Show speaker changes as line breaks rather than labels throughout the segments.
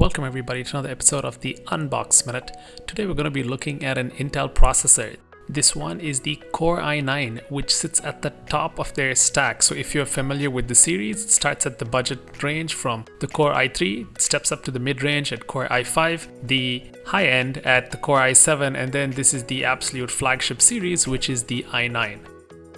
Welcome everybody to another episode of the Unbox Minute. Today we're going to be looking at an Intel processor. This one is the Core i9, which sits at the top of their stack. So if you're familiar with the series, it starts at the budget range from the Core i3, steps up to the mid-range at Core i5, the high end at the Core i7, and then this is the absolute flagship series, which is the i9.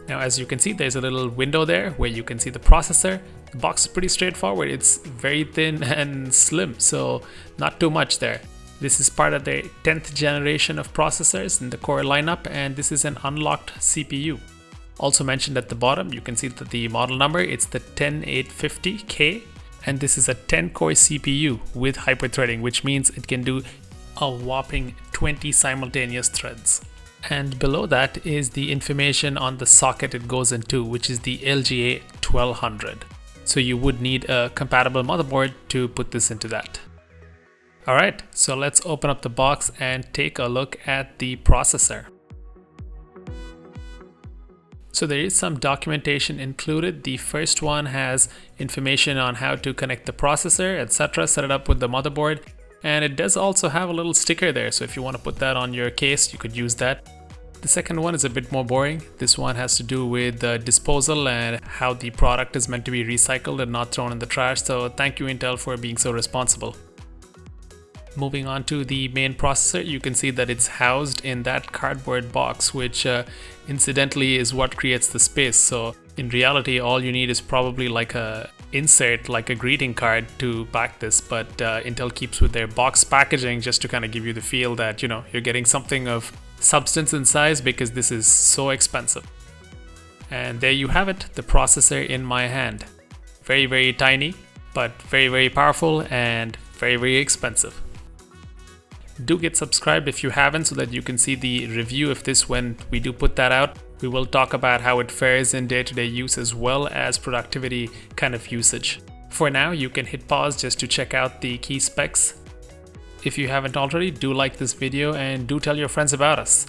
Now, as you can see, there's a little window there where you can see the processor. The box is pretty straightforward. It's very thin and slim, so not too much there. This is part of the 10th generation of processors in the Core lineup, and this is an unlocked CPU. Also mentioned at the bottom, you can see that the model number, it's the 10850K, and this is a 10-core CPU with hyperthreading, which means it can do a whopping 20 simultaneous threads. And below that is the information on the socket it goes into, which is the LGA 1200. So you would need a compatible motherboard to put this into that. Alright, so let's open up the box and take a look at the processor. So there is some documentation included. The first one has information on how to connect the processor, etc., set it up with the motherboard. And it does also have a little sticker there, so if you want to put that on your case, you could use that. The second one is a bit more boring. This one has to do with the disposal and how the product is meant to be recycled and not thrown in the trash, so thank you Intel for being so responsible. Moving on to the main processor, you can see that it's housed in that cardboard box, which incidentally is what creates the space. So in reality, all you need is probably like a insert, like a greeting card to back this, but Intel keeps with their box packaging just to kind of give you the feel that, you know, you're getting something of substance in size because this is so expensive. And there you have it, the processor in my hand. Very, very tiny, but very, very powerful and very, very expensive. Do get subscribed if you haven't so that you can see the review of this when we do put that out. We will talk about how it fares in day-to-day use as well as productivity kind of usage. For now, you can hit pause just to check out the key specs. If you haven't already, do like this video and do tell your friends about us.